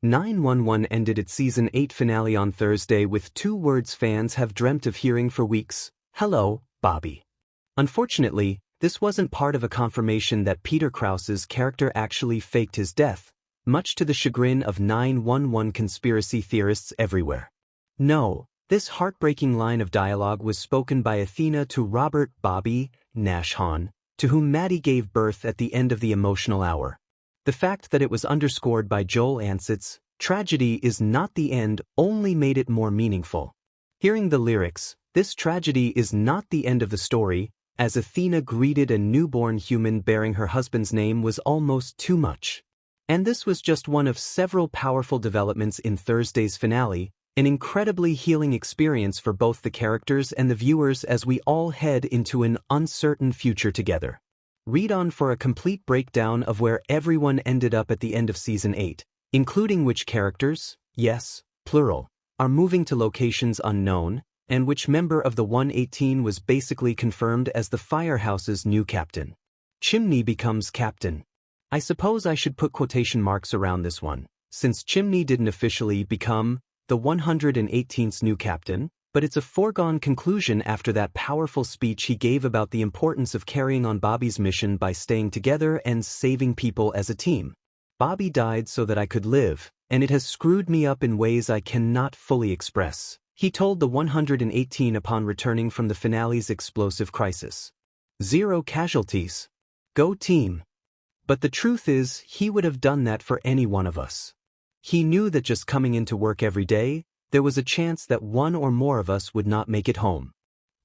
911 ended its Season 8 finale on Thursday with two words fans have dreamt of hearing for weeks: "Hello, Bobby." Unfortunately, this wasn't part of a confirmation that Peter Krause's character actually faked his death, much to the chagrin of 911 conspiracy theorists everywhere. No, this heartbreaking line of dialogue was spoken by Athena to Robert "Bobby" Nash Hahn, to whom Maddie gave birth at the end of the emotional hour. The fact that it was underscored by Joel Ansett's "Tragedy is not the end" only made it more meaningful. Hearing the lyrics, "This tragedy is not the end of the story," as Athena greeted a newborn human bearing her husband's name, was almost too much. And this was just one of several powerful developments in Thursday's finale, an incredibly healing experience for both the characters and the viewers as we all head into an uncertain future together. Read on for a complete breakdown of where everyone ended up at the end of Season 8, including which characters, yes, plural, are moving to locations unknown, and which member of the 118 was basically confirmed as the Firehouse's new captain. Chimney becomes captain. I suppose I should put quotation marks around this one, since Chimney didn't officially become the 118th's new captain, but it's a foregone conclusion after that powerful speech he gave about the importance of carrying on Bobby's mission by staying together and saving people as a team. "Bobby died so that I could live, and it has screwed me up in ways I cannot fully express," he told the 118 upon returning from the finale's explosive crisis. "0 casualties. Go team." But the truth is, he would have done that for any one of us. He knew that just coming into work every day, there was a chance that one or more of us would not make it home.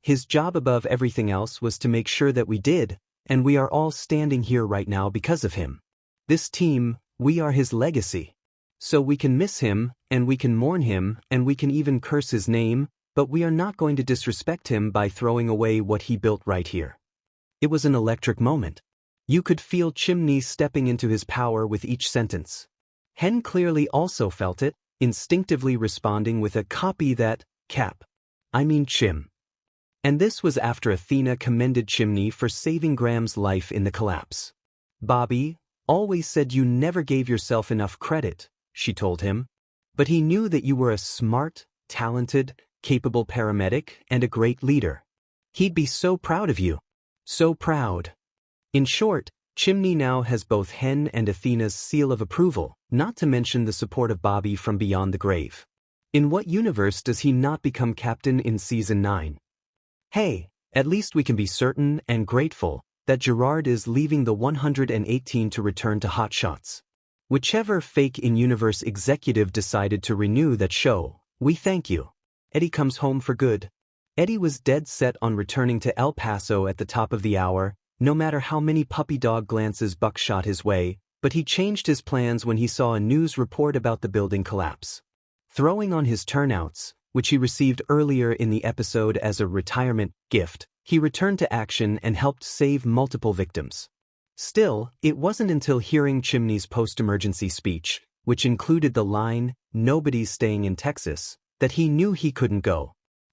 His job above everything else was to make sure that we did, and we are all standing here right now because of him. This team, we are his legacy. So we can miss him, and we can mourn him, and we can even curse his name, but we are not going to disrespect him by throwing away what he built right here. It was an electric moment. You could feel Chimney stepping into his power with each sentence. Hen clearly also felt it, instinctively responding with a "Copy that, Cap. I mean Chim." And this was after Athena commended Chimney for saving Graham's life in the collapse. "Bobby always said you never gave yourself enough credit," she told him. "But he knew that you were a smart, talented, capable paramedic and a great leader. He'd be so proud of you. So proud." In short, Chimney now has both Hen and Athena's seal of approval, not to mention the support of Bobby from beyond the grave. In what universe does he not become captain in Season 9? Hey, at least we can be certain and grateful that Gerard is leaving the 118 to return to Hot Shots. Whichever fake in-universe executive decided to renew that show, we thank you. Eddie comes home for good. Eddie was dead set on returning to El Paso at the top of the hour, no matter how many puppy dog glances Buck shot his way, but he changed his plans when he saw a news report about the building collapse. Throwing on his turnouts, which he received earlier in the episode as a retirement gift, he returned to action and helped save multiple victims. Still, it wasn't until hearing Chimney's post-emergency speech, which included the line, "Nobody's staying in Texas," that he knew he couldn't go.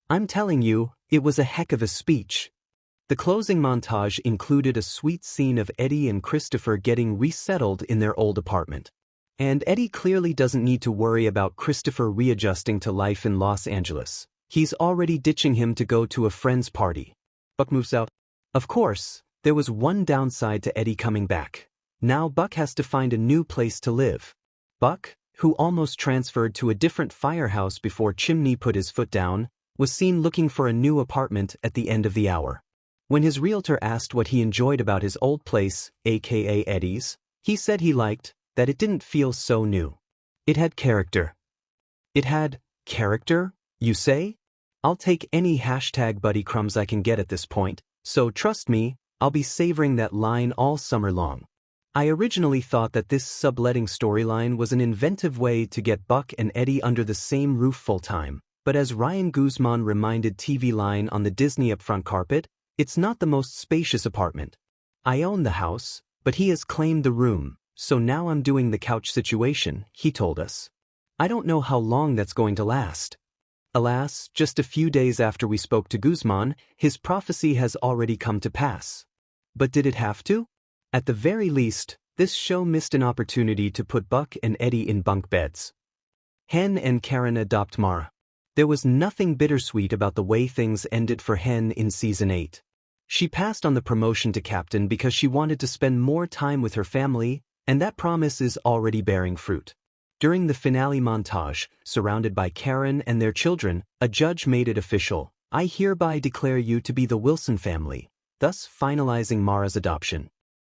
I'm telling you, it was a heck of a speech. The closing montage included a sweet scene of Eddie and Christopher getting resettled in their old apartment. And Eddie clearly doesn't need to worry about Christopher readjusting to life in Los Angeles. He's already ditching him to go to a friend's party. Buck moves out. Of course, there was one downside to Eddie coming back. Now Buck has to find a new place to live. Buck, who almost transferred to a different firehouse before Chimney put his foot down, was seen looking for a new apartment at the end of the hour. When his realtor asked what he enjoyed about his old place, aka Eddie's, he said he liked that it didn't feel so new. It had character. It had character, you say? I'll take any #buddy crumbs I can get at this point, so trust me, I'll be savoring that line all summer long. I originally thought that this subletting storyline was an inventive way to get Buck and Eddie under the same roof full-time, but as Ryan Guzman reminded TV Line on the Disney upfront carpet, it's not the most spacious apartment. I own the house, but he has claimed the room, so now I'm doing the couch situation, he told us. I don't know how long that's going to last. Alas, just a few days after we spoke to Guzman, his prophecy has already come to pass. But did it have to? At the very least, This show missed an opportunity to put Buck and Eddie in bunk beds. Hen and Karen adopt Mara. There was nothing bittersweet about the way things ended for Hen in Season 8. She passed on the promotion to captain because she wanted to spend more time with her family, and that promise is already bearing fruit. During the finale montage, surrounded by Karen and their children, a judge made it official. I hereby declare you to be the Wilson family, thus finalizing Mara's adoption.